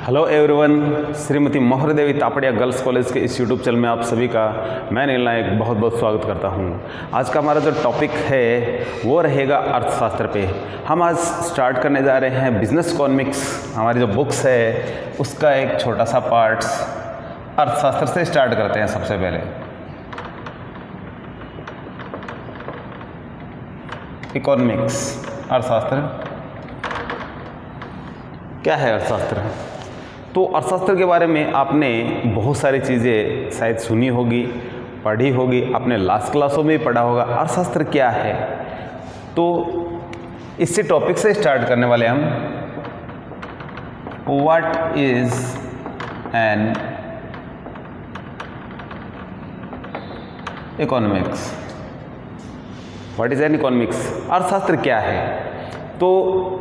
Hello everyone, Shrimati मोहर देवी Tapadia girls college के इस यूट्यूब चैनल में आप सभी का मैं नील नायक बहुत बहुत स्वागत करता हूं। आज का हमारा जो टॉपिक है वो रहेगा अर्थशास्त्र पे। हम आज स्टार्ट करने जा रहे हैं बिजनेस इकोनॉमिक्स, हमारी जो बुक्स है उसका एक छोटा सा पार्ट्स। अर्थशास्त्र से स्टार्ट करते हैं। सबसे पहले इकोनॉमिक्स, अर्थशास्त्र क्या है। अर्थशास्त्र तो अर्थशास्त्र के बारे में आपने बहुत सारी चीज़ें शायद सुनी होगी, पढ़ी होगी, आपने लास्ट क्लासों में भी पढ़ा होगा। अर्थशास्त्र क्या है, तो इसी टॉपिक से स्टार्ट करने वाले हम। What is an economics, what is an economics, अर्थशास्त्र क्या है। तो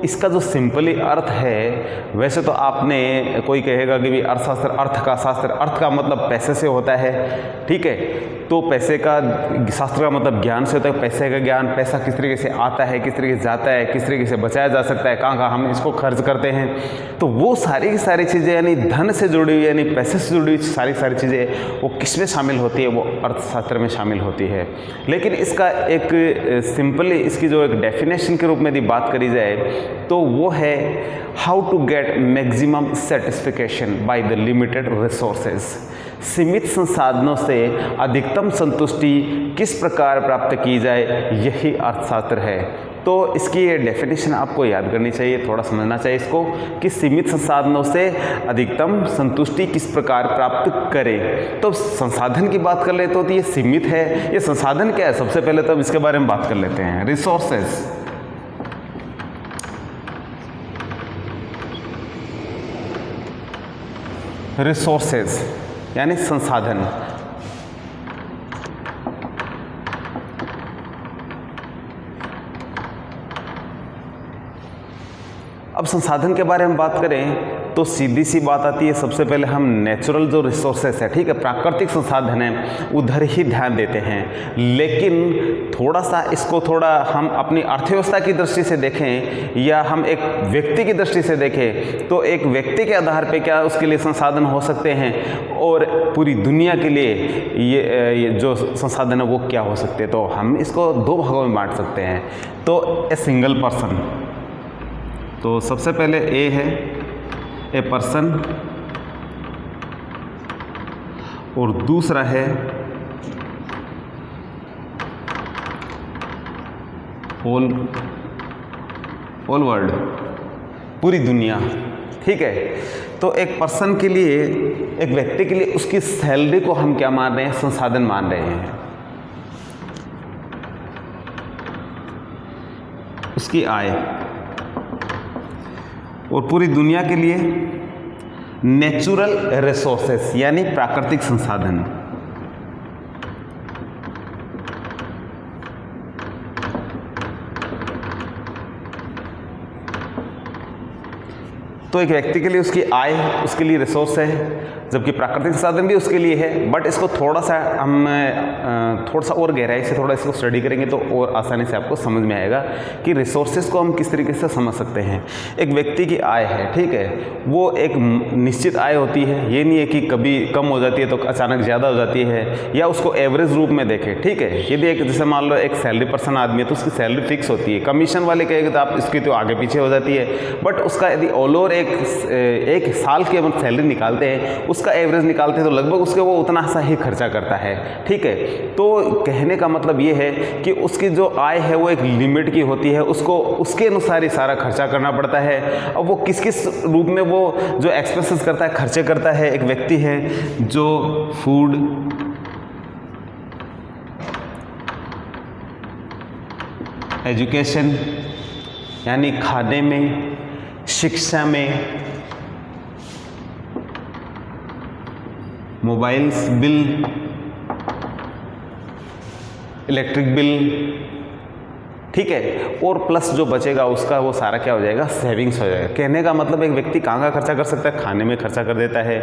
इसका जो सिंपली अर्थ है, वैसे तो आपने कोई कहेगा कि भी अर्थशास्त्र, अर्थ का शास्त्र, अर्थ का मतलब पैसे से होता है, ठीक है। तो पैसे का शास्त्र का मतलब ज्ञान से होता है। पैसे का ज्ञान, पैसा किस तरीके से आता है, किस तरीके से जाता है, किस तरीके से बचाया जा सकता है, कहाँ कहाँ हम इसको खर्च करते हैं। तो वो सारी की सारी चीज़ें यानी धन से जुड़ी हुई, यानी पैसे से जुड़ी हुई सारी चीज़ें वो किस में शामिल होती है, वो अर्थशास्त्र में शामिल होती है। लेकिन इसका एक सिंपली इसकी जो एक डेफिनेशन के रूप में यदि बात करी जाए तो वो है how to get maximum satisfaction by the limited resources. सीमित संसाधनों से अधिकतम संतुष्टि किस प्रकार प्राप्त की जाए, यही अर्थशास्त्र है। तो इसकी ये डेफिनेशन आपको याद करनी चाहिए, थोड़ा समझना चाहिए इसको कि सीमित संसाधनों से अधिकतम संतुष्टि किस प्रकार प्राप्त करें। तो संसाधन की बात कर ले तो ये सीमित है, ये संसाधन क्या है। सबसे पहले तो हम इसके बारे में बात कर लेते हैं। रिसोर्सेज, रिसोर्सेज यानी संसाधन। अब संसाधन के बारे में बात करें तो सीधी सी बात आती है, सबसे पहले हम नेचुरल जो रिसोर्सेस है, ठीक है, प्राकृतिक संसाधन है, उधर ही ध्यान देते हैं। लेकिन थोड़ा सा इसको थोड़ा हम अपनी अर्थव्यवस्था की दृष्टि से देखें या हम एक व्यक्ति की दृष्टि से देखें तो एक व्यक्ति के आधार पे क्या उसके लिए संसाधन हो सकते हैं और पूरी दुनिया के लिए ये जो संसाधन है वो क्या हो सकते हैं। तो हम इसको दो भागों में बांट सकते हैं। तो ए सिंगल पर्सन, तो सबसे पहले ए है ए पर्सन और दूसरा है होल वर्ल्ड, पूरी दुनिया, ठीक है। तो एक पर्सन के लिए, एक व्यक्ति के लिए उसकी सैलरी को हम क्या मान रहे हैं, संसाधन मान रहे हैं। उसकी आय, और पूरी दुनिया के लिए नेचुरल रिसोर्सेस यानी प्राकृतिक संसाधन। तो एक व्यक्ति के लिए उसकी आय, उसके लिए रिसोर्स है, जबकि प्राकृतिक संसाधन भी उसके लिए है। बट इसको थोड़ा सा हम थोड़ा सा और गहराई से थोड़ा इसको स्टडी करेंगे तो और आसानी से आपको समझ में आएगा कि रिसोर्सेज को हम किस तरीके से समझ सकते हैं। एक व्यक्ति की आय है, ठीक है, वो एक निश्चित आय होती है, ये नहीं है कि कभी कम हो जाती है तो अचानक ज़्यादा हो जाती है, या उसको एवरेज रूप में देखें, ठीक है। यदि एक जैसे मान लो एक सैलरी पर्सन आदमी है तो उसकी सैलरी फिक्स होती है। कमीशन वाले कहेंगे तो आप इसकी तो आगे पीछे हो जाती है, बट उसका यदि ऑल ओवर एक साल की हम सैलरी निकालते हैं, उसका एवरेज निकालते हैं तो लगभग उसके वो उतना सा ही खर्चा करता है, ठीक है। तो कहने का मतलब ये है कि उसकी जो आय है वो एक लिमिट की होती है, उसको उसके अनुसार ही सारा खर्चा करना पड़ता है। अब वो किस किस रूप में वो जो एक्सपेंसेस करता है, खर्चे करता है। एक व्यक्ति है जो फूड, एजुकेशन यानी खाने में, शिक्षा में, मोबाइल्स बिल, इलेक्ट्रिक बिल, ठीक है। और प्लस जो बचेगा उसका वो सारा क्या हो जाएगा, सेविंग्स हो जाएगा। कहने का मतलब एक व्यक्ति कहाँ खर्चा कर सकता है, खाने में खर्चा कर देता है,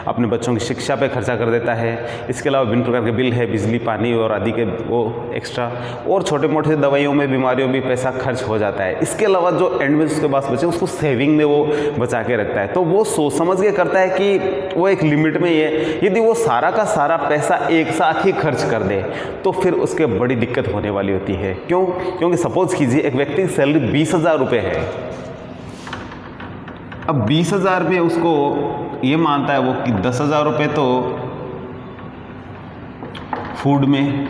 अपने बच्चों की शिक्षा पे खर्चा कर देता है, इसके अलावा विभिन्न प्रकार के बिल है, बिजली पानी और आदि के वो एक्स्ट्रा, और छोटे मोटे दवाइयों में बीमारियों में पैसा खर्च हो जाता है। इसके अलावा जो एंड में उसके पास बचे उसको सेविंग में वो बचा के रखता है। तो वो सोच समझ के करता है कि वो एक लिमिट में ही है। यदि वो सारा का सारा पैसा एक साथ ही खर्च कर दे तो फिर उसके बड़ी दिक्कत होने वाली होती है। क्यों? क्योंकि सपोज कीजिए एक व्यक्ति की सैलरी 20,000 रुपये है। अब 20,000 रुपये उसको ये मानता है वो कि 10,000 रुपये तो फूड में,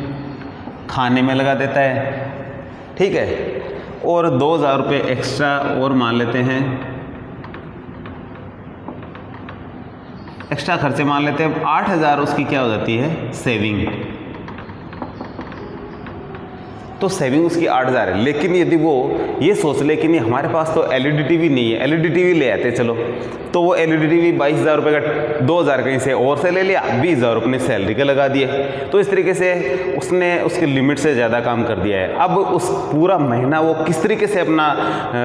खाने में लगा देता है, ठीक है, और 2,000 रुपये एक्स्ट्रा और मान लेते हैं, एक्स्ट्रा खर्चे मान लेते हैं। 8,000 उसकी क्या हो जाती है, सेविंग। तो सेविंग उसकी 8,000 है। लेकिन यदि वो ये सोच ले कि नहीं हमारे पास तो एलईडी टीवी नहीं है, एलईडी टीवी ले आते चलो, तो वो एलईडी टीवी 22,000 रुपये का 2,000 कहीं से और से ले लिया, 20,000 अपनी सैलरी के लगा दिए। तो इस तरीके से उसने उसके लिमिट से ज़्यादा काम कर दिया है। अब उस पूरा महीना वो किस तरीके से अपना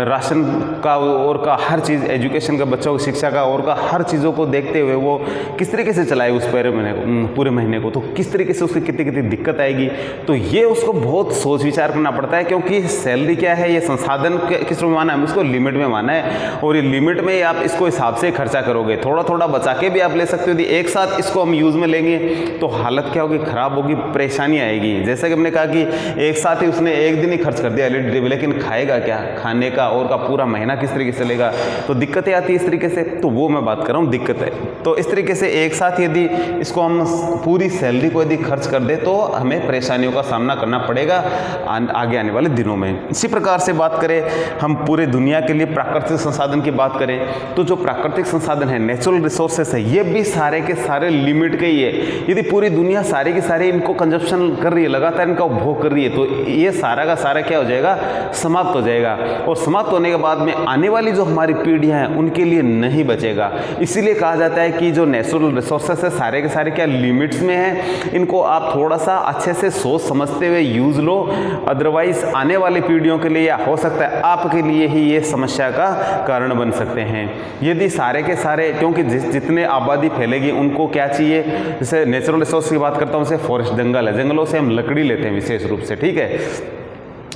राशन का और का हर चीज़, एजुकेशन का, बच्चों की शिक्षा का और का हर चीज़ों को देखते हुए वो किस तरीके से चलाए उस पूरे महीने को, तो किस तरीके से उसकी कितनी कितनी दिक्कत आएगी। तो ये उसको बहुत सोच विचार करना पड़ता है, क्योंकि सैलरी क्या है, ये संसाधन किस रूप में माना है, इसको लिमिट में माना है, और ये लिमिट में आप इसको हिसाब से खर्चा करोगे। थोड़ा थोड़ा बचा के भी आप ले सकते हो। यदि एक साथ इसको हम यूज़ में लेंगे तो हालत क्या होगी, खराब होगी, परेशानी आएगी। जैसा कि हमने कहा कि एक साथ ही उसने एक दिन ही खर्च कर दिया एलईडी टीवी, लेकिन खाएगा क्या, खाने का और का पूरा महीना किस तरीके से लेगा, तो दिक्कतें आती है इस तरीके से। तो वो मैं बात कर रहा हूँ दिक्कत है। तो इस तरीके से एक साथ यदि इसको हम पूरी सैलरी को यदि खर्च कर दे तो हमें परेशानियों का सामना करना पड़ेगा आगे आने वाले दिनों में। इसी प्रकार से बात करें हम पूरे दुनिया के लिए प्राकृतिक संसाधन की बात करें, तो जो प्राकृतिक संसाधन है, नेचुरल रिसोर्सेस है, ये भी सारे के सारे लिमिट के ही है। यदि पूरी दुनिया सारे के सारे इनको कंजप्शन कर रही है, लगातार इनका उपभोग कर रही है, तो ये सारा का सारा क्या हो जाएगा, समाप्त हो जाएगा। और समाप्त होने के बाद में आने वाली जो हमारी पीढ़ियां हैं उनके लिए नहीं बचेगा। इसीलिए कहा जाता है कि जो नेचुरल रिसोर्सेस है सारे के सारे क्या लिमिट्स में है, इनको आप थोड़ा सा अच्छे से सोच समझते हुए यूज लो, अदरवाइज आने वाली पीढ़ियों के लिए या हो सकता है आपके लिए ही ये समस्या का कारण बन सकते हैं। यदि सारे के सारे, क्योंकि जितने आबादी फैलेगी उनको क्या चाहिए, जैसे नेचुरल रिसोर्स की बात करता हूँ, जैसे फॉरेस्ट जंगल है, जंगलों से हम लकड़ी लेते हैं विशेष रूप से, ठीक है।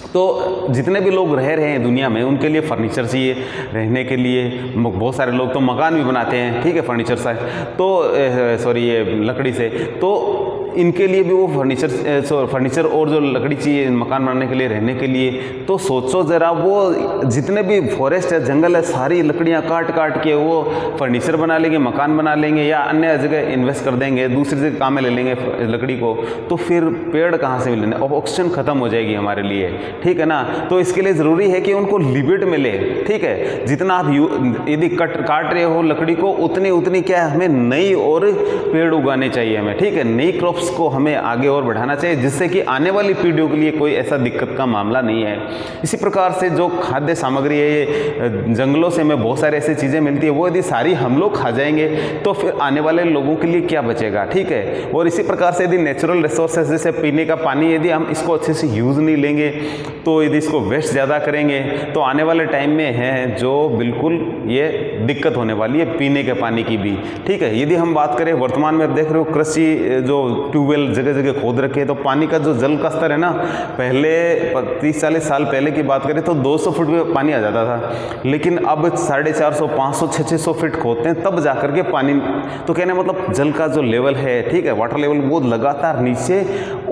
तो जितने भी लोग रह रहे हैं दुनिया में उनके लिए फर्नीचर चाहिए रहने के लिए। बहुत सारे लोग तो मकान भी बनाते हैं, ठीक है, फर्नीचर से, तो सॉरी ये लकड़ी से, तो इनके लिए भी वो फर्नीचर और जो लकड़ी चाहिए मकान बनाने के लिए, रहने के लिए। तो सोचो ज़रा, वो जितने भी फॉरेस्ट है, जंगल है, सारी लकड़ियाँ काट काट के वो फर्नीचर बना लेंगे, मकान बना लेंगे, या अन्य जगह इन्वेस्ट कर देंगे, दूसरी जगह काम में ले लेंगे लकड़ी को, तो फिर पेड़ कहाँ से मिलेंगे, अब ऑक्सीजन खत्म हो जाएगी हमारे लिए, ठीक है ना। तो इसके लिए ज़रूरी है कि उनको लिमिट में ले, ठीक है। जितना आप यदि काट रहे हो लकड़ी को, उतनी क्या है, हमें नई और पेड़ उगाने चाहिए हमें, ठीक है। नई क्रॉप्स को हमें आगे और बढ़ाना चाहिए, जिससे कि आने वाली पीढ़ियों के लिए कोई ऐसा दिक्कत का मामला नहीं है। इसी प्रकार से जो खाद्य सामग्री है, ये जंगलों से हमें बहुत सारी ऐसी चीज़ें मिलती है, वो यदि सारी हम लोग खा जाएंगे तो फिर आने वाले लोगों के लिए क्या बचेगा, ठीक है। और इसी प्रकार से यदि नेचुरल रिसोर्सेज जैसे पीने का पानी, यदि हम इसको अच्छे से यूज़ नहीं लेंगे, तो यदि इसको वेस्ट ज़्यादा करेंगे, तो आने वाले टाइम में है जो बिल्कुल ये दिक्कत होने वाली है पीने के पानी की भी, ठीक है। यदि हम बात करें वर्तमान में, आप देख रहे हो कृषि जो ट्यूबवेल जगह जगह खोद रखे हैं, तो पानी का जो जल का स्तर है ना, पहले 30-40 साल पहले की बात करें तो 200 फुट में पानी आ जाता था, लेकिन अब 450, 500, 600 फीट खोदते हैं तब जाकर के पानी। तो कहने मतलब जल का जो लेवल है, ठीक है, वाटर लेवल, वो लगातार नीचे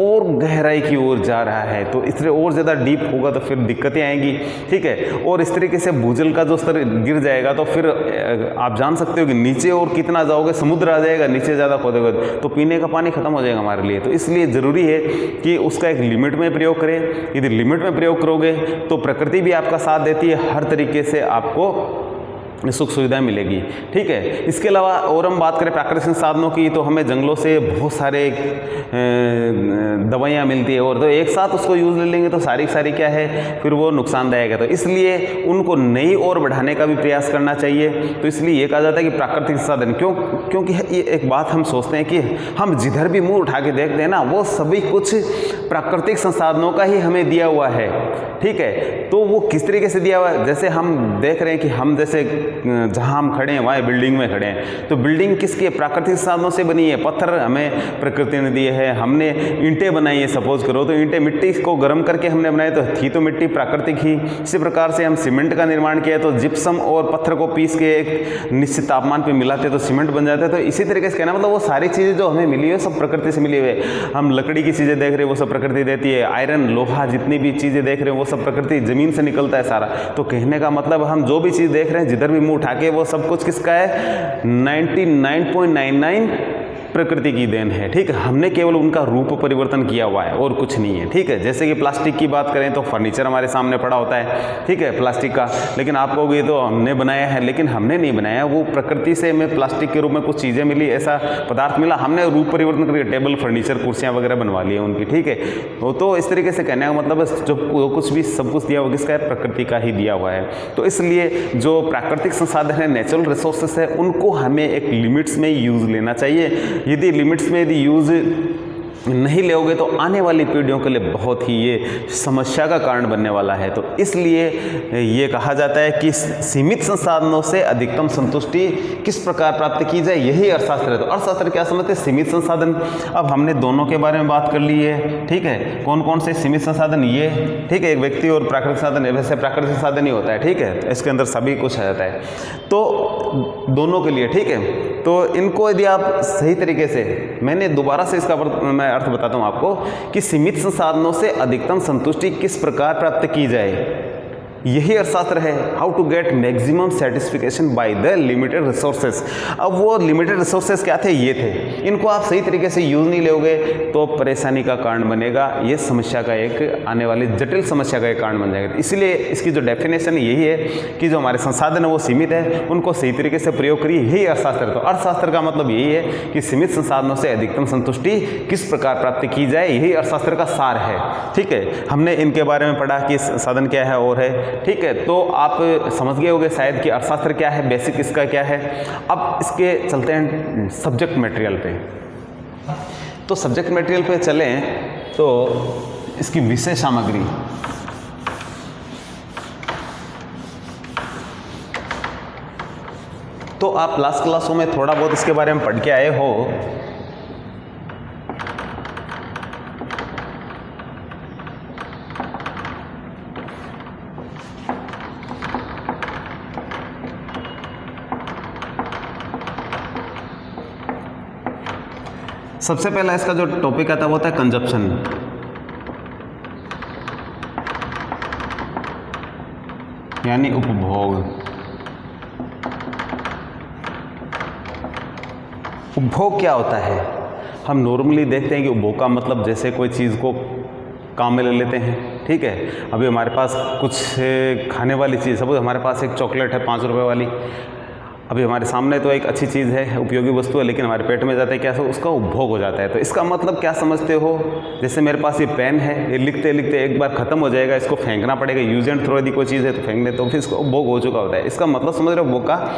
और गहराई की ओर जा रहा है। तो इसलिए और ज़्यादा डीप होगा तो फिर दिक्कतें आएंगी, ठीक है। और इस तरीके से भूजल का जो स्तर गिर जाएगा तो फिर आप जान सकते हो कि नीचे और कितना जाओगे, समुद्र आ जाएगा, नीचे ज़्यादा खोदोगे तो पीने का पानी खत्म हो जाएगा हमारे लिए। तो इसलिए ज़रूरी है कि उसका एक लिमिट में प्रयोग करें। यदि लिमिट में प्रयोग करोगे तो प्रकृति भी आपका साथ देती है, हर तरीके से आपको सुख सुविधाएं मिलेगी। ठीक है, इसके अलावा और हम बात करें प्राकृतिक संसाधनों की, तो हमें जंगलों से बहुत सारे दवाइयाँ मिलती है, और तो एक साथ उसको यूज़ ले लेंगे तो सारी क्या है, फिर वो नुकसानदायक है। तो इसलिए उनको नई और बढ़ाने का भी प्रयास करना चाहिए। तो इसलिए ये कहा जाता है कि प्राकृतिक संसाधन क्योंकि ये एक बात हम सोचते हैं कि हम जिधर भी मुँह उठा के देखते हैं ना, वो सभी कुछ प्राकृतिक संसाधनों का ही हमें दिया हुआ है। ठीक है, तो वो किस तरीके से दिया हुआ है, जैसे हम देख रहे हैं कि हम जैसे जहाँ हम खड़े हैं वहाँ बिल्डिंग में खड़े हैं, तो बिल्डिंग किसकी है, प्राकृतिक संसाधनों से बनी है। पत्थर हमें प्रकृति ने दिए हैं, हमने ईंटें बनाई है, सपोज करो तो ईंटें मिट्टी को गर्म करके हमने बनाए, तो थी तो मिट्टी प्राकृतिक ही। इसी प्रकार से हम सीमेंट का निर्माण किया, तो जिप्सम और पत्थर को पीस के एक निश्चित तापमान पर मिलाते तो सीमेंट बन जाता है। तो इसी तरीके से कहना मतलब वो सारी चीज़ें जो हमें मिली है सब प्रकृति से मिली हुई है। हम लकड़ी की चीज़ें देख रहे हैं वो सब प्रकृति देती है, आयरन लोहा जितनी भी चीज़ें देख रहे हैं वो सब प्रकृति, जमीन से निकलता है सारा। तो कहने का मतलब हम जो भी चीज़ देख रहे हैं जिधर भी मुंह उठा के, वो सब कुछ किसका है, 99.99 प्रकृति की देन है। ठीक है, हमने केवल उनका रूप परिवर्तन किया हुआ है और कुछ नहीं है। ठीक है, जैसे कि प्लास्टिक की बात करें तो फर्नीचर हमारे सामने पड़ा होता है, ठीक है, प्लास्टिक का, लेकिन आप कहोगे ये तो हमने बनाया है, लेकिन हमने नहीं बनाया, वो प्रकृति से हमें प्लास्टिक के रूप में कुछ चीज़ें मिली, ऐसा पदार्थ मिला, हमने रूप परिवर्तन करके टेबल फर्नीचर कुर्सियाँ वगैरह बनवा ली है उनकी। ठीक है, तो इस तरीके से कहने का मतलब जो कुछ भी सब कुछ दिया हुआ किसका है, प्रकृति का ही दिया हुआ है। तो इसलिए जो प्राकृतिक संसाधन है, नेचुरल रिसोर्सेस है, उनको हमें एक लिमिट्स में यूज़ लेना चाहिए। यदि लिमिट्स में यदि यूज़ नहीं लोगे तो आने वाली पीढ़ियों के लिए बहुत ही ये समस्या का कारण बनने वाला है। तो इसलिए ये कहा जाता है कि सीमित संसाधनों से अधिकतम संतुष्टि किस प्रकार प्राप्त की जाए, यही अर्थशास्त्र है। तो अर्थशास्त्र क्या समझते हैं, सीमित संसाधन। अब हमने दोनों के बारे में बात कर ली है। ठीक है, कौन कौन से सीमित संसाधन, ये ठीक है, एक व्यक्ति और प्राकृतिक संसाधन, वैसे प्राकृतिक संसाधन ही होता है। ठीक है, इसके अंदर सभी कुछ आ जाता है, तो दोनों के लिए। ठीक है, तो इनको यदि आप सही तरीके से, मैंने दोबारा से इसका मैं अर्थ बताता हूं आपको कि सीमित संसाधनों से अधिकतम संतुष्टि किस प्रकार प्राप्त की जाए, यही अर्थशास्त्र है। How to get maximum satisfaction by the limited resources. अब वो लिमिटेड रिसोर्सेज क्या थे, ये थे, इनको आप सही तरीके से यूज़ नहीं लोगे तो परेशानी का कारण बनेगा, ये समस्या का एक आने वाली जटिल समस्या का एक कारण बन जाएगा। इसलिए इसकी जो डेफिनेशन यही है कि जो हमारे संसाधन है वो सीमित है, उनको सही तरीके से प्रयोग करिए, यही अर्थशास्त्र है। तो अर्थशास्त्र का मतलब यही है कि सीमित संसाधनों से अधिकतम संतुष्टि किस प्रकार प्राप्त की जाए, यही अर्थशास्त्र का सार है। ठीक है, हमने इनके बारे में पढ़ा कि साधन क्या है और है। ठीक है, तो आप समझ गए होंगे शायद कि अर्थशास्त्र क्या है, बेसिक इसका क्या है। अब इसके चलते हैं सब्जेक्ट मटेरियल पे। तो सब्जेक्ट मटेरियल पे चलें तो इसकी विषय सामग्री, तो आप लास्ट क्लासों में थोड़ा बहुत इसके बारे में पढ़ के आए हो। सबसे पहला इसका जो टॉपिक आता है वो होता है कंजप्शन। यानी उपभोग। उपभोग क्या होता है, हम नॉर्मली देखते हैं कि उपभोग का मतलब जैसे कोई चीज़ को काम में ले लेते हैं। ठीक है, अभी हमारे पास कुछ खाने वाली चीज़, सपोज हमारे पास एक चॉकलेट है 5 रुपये वाली, अभी हमारे सामने तो एक अच्छी चीज़ है, उपयोगी वस्तु है, लेकिन हमारे पेट में जाता है क्या, उसका उपभोग हो जाता है। तो इसका मतलब क्या समझते हो, जैसे मेरे पास ये पेन है, ये लिखते लिखते एक बार ख़त्म हो जाएगा, इसको फेंकना पड़ेगा, यूज एंड थ्रो यदि कोई चीज़ है तो फेंक दे, तो फिर इसका उपभोग हो चुका होता है। इसका मतलब समझ रहे हो उपभोग का,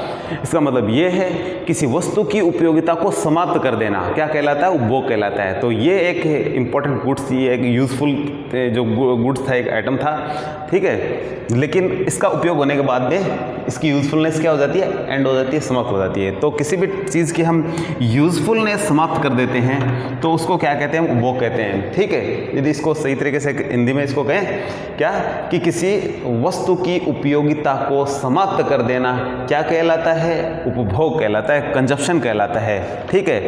इसका मतलब ये है किसी वस्तु की उपयोगिता को समाप्त कर देना, क्या कहलाता है, उपभोग कहलाता है। तो ये एक इंपॉर्टेंट गुड्स, ये एक यूजफुल जो गुड्स था, एक आइटम था। ठीक है, लेकिन इसका उपयोग होने के बाद में इसकी यूजफुलनेस क्या हो जाती है, एंड हो जाती है, समाप्त हो जाती है। तो किसी भी चीज़ की हम यूजफुलनेस समाप्त कर देते हैं तो उसको क्या कहते हैं, उपभोग कहते हैं। ठीक है, यदि इसको सही तरीके से हिंदी में इसको कहें क्या, कि किसी वस्तु की उपयोगिता को समाप्त कर देना क्या कहलाता है, उपभोग कहलाता है, कंजप्शन कहलाता है। ठीक है,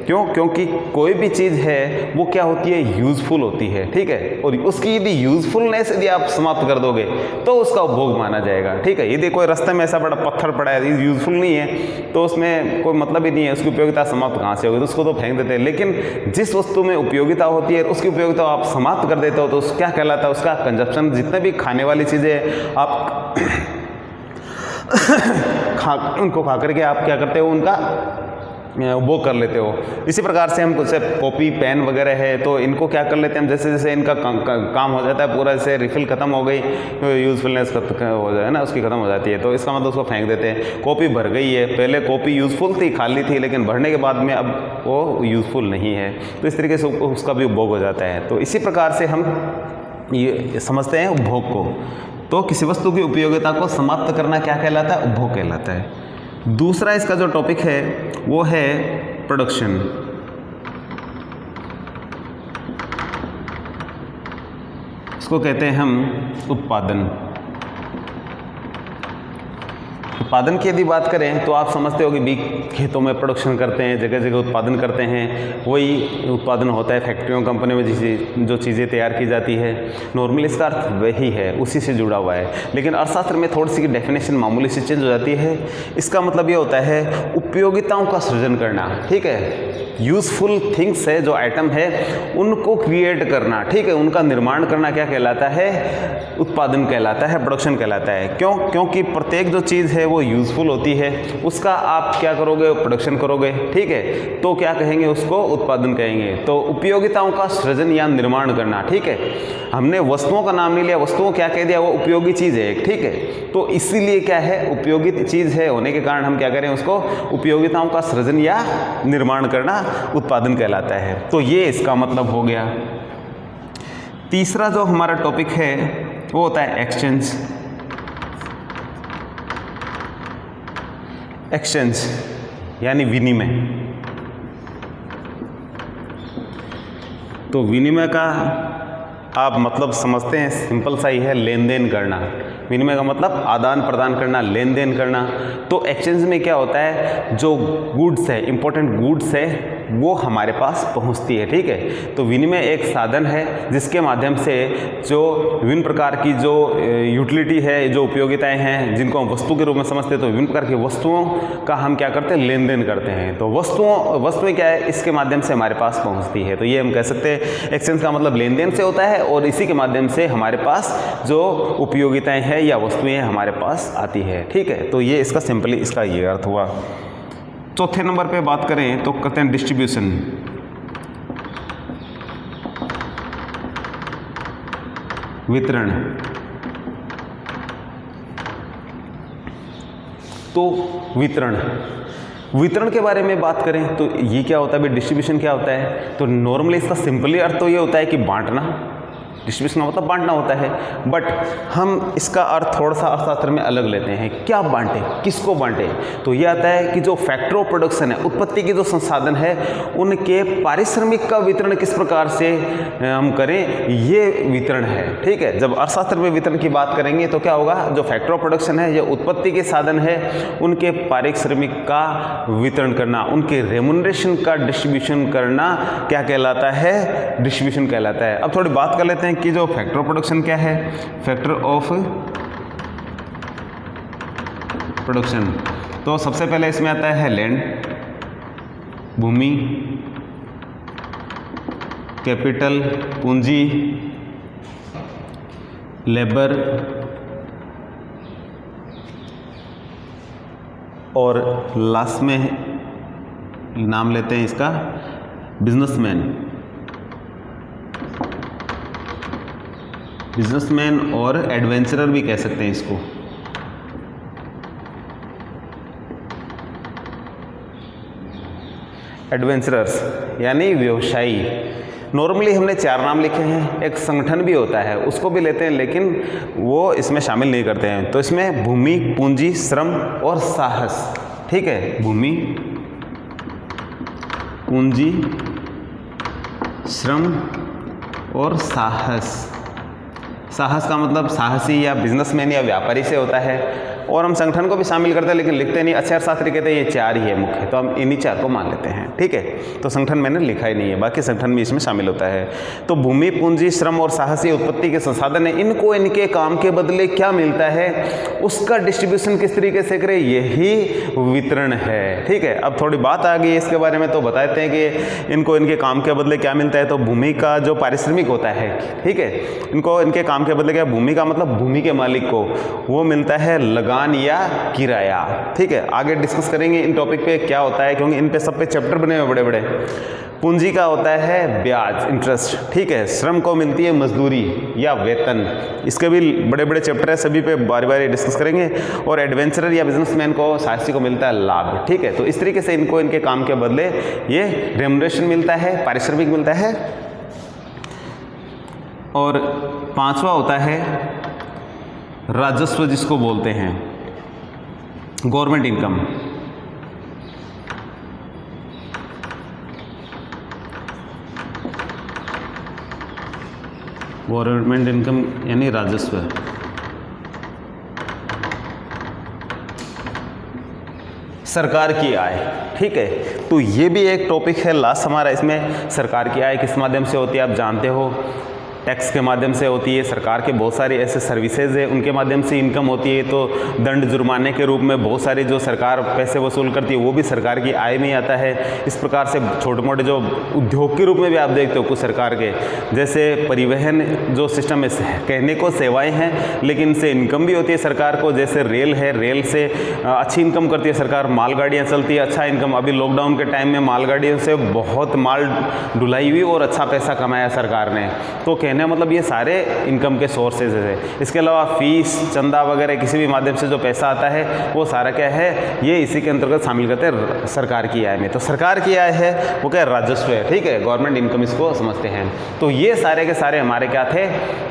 क्यों, क्योंकि कोई भी चीज़ है वो क्या होती है, यूजफुल होती है। ठीक है, और उसकी यदि यूजफुलनेस यदि आप समाप्त कर दोगे तो उसका उपभोग माना जाएगा। ठीक है, यदि कोई रास्ते में ऐसा बड़ा पत्थर पड़ा है, यूजफुल नहीं है, तो उसमें कोई मतलब ही नहीं है, उसकी उपयोगिता समाप्त कहाँ से होगी, तो उसको तो फेंक देते हैं। लेकिन जिस वस्तु में उपयोगिता होती है उसकी उपयोगिता आप समाप्त कर देते हो तो क्या कहलाता है, उसका कंजप्शन। जितने भी खाने वाली चीज़ें आप उनको खा करके आप क्या करते हो, उनका वो कर लेते हो। इसी प्रकार से हम कुछ कॉपी पेन वगैरह है तो इनको क्या कर लेते हैं हम, जैसे जैसे इनका काम हो जाता है पूरा, जैसे रिफिल खत्म हो गई, यूज़फुलनेस हो जाए ना उसकी ख़त्म हो जाती है, तो इसका मतलब उसको फेंक देते हैं। कॉपी भर गई है, पहले कॉपी यूज़फुल थी, खाली थी, लेकिन भरने के बाद में अब वो यूज़फुल नहीं है, तो इस तरीके से उसका भी उपभोग हो जाता है। तो इसी प्रकार से हम ये समझते हैं उपभोग को। तो किसी वस्तु की उपयोगिता को समाप्त करना क्या कहलाता है, उपभोग कहलाता है। दूसरा इसका जो टॉपिक है वो है प्रोडक्शन। इसको कहते हैं हम उत्पादन। उत्पादन की यदि बात करें तो आप समझते हो कि भी खेतों में प्रोडक्शन करते हैं, जगह जगह उत्पादन करते हैं, वही उत्पादन होता है फैक्ट्रियों कंपनियों में जो चीज़ें तैयार की जाती है। नॉर्मली इसका अर्थ वही है, उसी से जुड़ा हुआ है, लेकिन अर्थशास्त्र में थोड़ी सी डेफिनेशन मामूली सी चेंज हो जाती है। इसका मतलब ये होता है उपयोगिताओं का सृजन करना, ठीक है। यूज़फुल थिंग्स है, जो आइटम है उनको क्रिएट करना, ठीक है, उनका निर्माण करना क्या कहलाता है, उत्पादन कहलाता है, प्रोडक्शन कहलाता है। क्यों? क्योंकि प्रत्येक जो चीज़ है वो यूज़फुल होती है, उसका आप क्या करोगे, प्रोडक्शन करोगे, ठीक है, तो क्या कहेंगे, उसको उत्पादन कहेंगे। तो उपयोगिताओं का सृजन या निर्माण करना, ठीक है। हमने वस्तुओं का नाम नहीं लिया, वस्तुओं क्या कह दिया, वो उपयोगी चीज़ है, ठीक है। तो इसीलिए क्या है, उपयोगी चीज़ है होने के कारण हम क्या करें, उसको उपयोगिताओं का सृजन या निर्माण करना उत्पादन कहलाता है। तो ये इसका मतलब हो गया। तीसरा जो हमारा टॉपिक है वो होता है एक्सचेंज। एक्सचेंज यानी विनिमय। तो विनिमय का आप मतलब समझते हैं, सिंपल सा ही है, लेन देन करना। विनिमय का मतलब आदान प्रदान करना, लेन देन करना। तो एक्सचेंज में क्या होता है, जो गुड्स है, इंपॉर्टेंट गुड्स है, वो हमारे पास पहुंचती है, ठीक है। तो विनिमय एक साधन है जिसके माध्यम से जो विभिन्न प्रकार की जो यूटिलिटी है, जो उपयोगिताएं हैं, जिनको हम वस्तु के रूप में समझते हैं, तो विभिन्न प्रकार की वस्तुओं का हम क्या करते हैं, लेन देन करते हैं। तो वस्तुएं क्या है, इसके माध्यम से हमारे पास पहुँचती है। तो ये हम कह सकते हैं एक्सचेंज का मतलब लेन देन से होता है, और इसी के माध्यम से हमारे पास जो उपयोगिताएं हैं या वस्तुएं हमारे पास आती है, ठीक है। तो ये इसका सिंपली इसका ये अर्थ हुआ। चौथे नंबर पे बात करें तो कहते हैं डिस्ट्रीब्यूशन। वितरण। तो वितरण के बारे में बात करें तो ये क्या होता है भाई, डिस्ट्रीब्यूशन क्या होता है। तो नॉर्मली इसका सिंपली अर्थ तो ये होता है कि बांटना। डिस्ट्रीब्यूशन का मतलब बांटना होता है, बट हम इसका अर्थ थोड़ा सा अर्थशास्त्र में अलग लेते हैं। क्या बांटे, किसको बांटे। तो ये आता है कि जो फैक्टर ऑफ प्रोडक्शन है, उत्पत्ति के जो संसाधन है, उनके पारिश्रमिक का वितरण किस प्रकार से हम करें, ये वितरण है, ठीक है। जब अर्थशास्त्र में वितरण की बात करेंगे तो क्या होगा, जो फैक्टर ऑफ प्रोडक्शन है, ये उत्पत्ति के साधन है, उनके पारिश्रमिक का वितरण करना, उनके रेमुनरेशन का डिस्ट्रीब्यूशन करना क्या कहलाता है, डिस्ट्रीब्यूशन कहलाता है। अब थोड़ी बात कर लेते हैं कि जो फैक्टर ऑफ प्रोडक्शन क्या है। फैक्टर ऑफ प्रोडक्शन, तो सबसे पहले इसमें आता है लैंड, भूमि, कैपिटल पूंजी, लेबर और लास्ट में नाम लेते हैं इसका बिजनेसमैन और एडवेंचरर भी कह सकते हैं इसको। एडवेंचरर्स यानी व्यवसायी। नॉर्मली हमने 4 नाम लिखे हैं, एक संगठन भी होता है उसको भी लेते हैं, लेकिन वो इसमें शामिल नहीं करते हैं। तो इसमें भूमि, पूंजी, श्रम और साहस, ठीक है। भूमि, पूंजी, श्रम और साहस। साहस का मतलब साहसी या बिजनेसमैन या व्यापारी से होता है, और हम संगठन को भी शामिल करते हैं लेकिन लिखते नहीं। अर्थशास्त्री कहते हैं ये 4 ही है मुख्य, तो हम इन्हीं 4 को मान लेते हैं, ठीक है। तो संगठन मैंने लिखा ही नहीं है, बाकी संगठन भी इसमें शामिल होता है। तो भूमि, पूंजी, श्रम और साहसी उत्पत्ति के संसाधन है, इनको इनके काम के बदले क्या मिलता है, उसका डिस्ट्रीब्यूशन किस तरीके से करें, यही वितरण है, ठीक है। अब थोड़ी बात आ गई इसके बारे में, तो बताते हैं कि इनको इनके काम के बदले क्या मिलता है। तो भूमि का जो पारिश्रमिक होता है, ठीक है, इनको इनके काम के बदले क्या, भूमि का मतलब भूमि के मालिक को वो मिलता है लगान लगान या किराया। ठीक है, आगे डिस्कस करेंगे इन टॉपिक पे क्या होता है, क्योंकि इन पे सब पे चैप्टर बने हुए बड़े बड़े। पूंजी का होता है ब्याज, इंटरेस्ट। ठीक है, श्रम को मिलती है मजदूरी या वेतन, इसके भी बड़े बड़े चैप्टर है, सभी पे बारी बारी डिस्कस करेंगे। और एडवेंचरर या बिजनेसमैन को, साहसी को मिलता है लाभ। ठीक है, तो इस तरीके से इनको इनके काम के बदले ये रेम्युनरेशन मिलता है, पारिश्रमिक मिलता है। और पांचवा होता है राजस्व, जिसको बोलते हैं गवर्नमेंट इनकम। गवर्नमेंट इनकम यानी राजस्व। सरकार की आय। ठीक है, तो ये भी एक टॉपिक है लास्ट हमारा इसमें। सरकार की आय किस माध्यम से होती है आप जानते हो, टैक्स के माध्यम से होती है। सरकार के बहुत सारे ऐसे सर्विसेज है उनके माध्यम से इनकम होती है। तो दंड जुर्माने के रूप में बहुत सारे जो सरकार पैसे वसूल करती है वो भी सरकार की आय में ही आता है। इस प्रकार से छोटे मोटे जो उद्योग के रूप में भी आप देखते हो कुछ सरकार के, जैसे परिवहन जो सिस्टम है, कहने को सेवाएं हैं लेकिन इनसे इनकम भी होती है सरकार को। जैसे रेल है, रेल से अच्छी इनकम करती है सरकार। मालगाड़ियाँ चलती है, अच्छा इनकम। अभी लॉकडाउन के टाइम में मालगाड़ियों से बहुत माल ढुलाई हुई और अच्छा पैसा कमाया सरकार ने। तो कहने मतलब ये सारे इनकम के सोर्सेज है। इसके अलावा फीस, चंदा वगैरह किसी भी माध्यम से जो पैसा आता है वो सारा क्या है, ये इसी के अंतर्गत शामिल करते हैं सरकार की आय में। तो सरकार की आय है वो क्या, राजस्व है। ठीक है, गवर्नमेंट इनकम इसको समझते हैं। तो ये सारे के सारे हमारे क्या थे,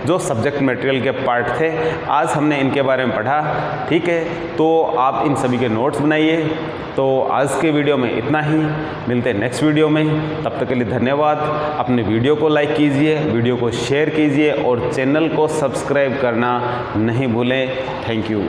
जो सब्जेक्ट मटेरियल के पार्ट थे। आज हमने इनके बारे में पढ़ा। ठीक है, तो आप इन सभी के नोट्स बनाइए। तो आज के वीडियो में इतना ही, मिलते हैं नेक्स्ट वीडियो में। तब तक के लिए धन्यवाद। अपने वीडियो को लाइक कीजिए, वीडियो को शेयर कीजिए और चैनल को सब्सक्राइब करना नहीं भूलें। Thank you.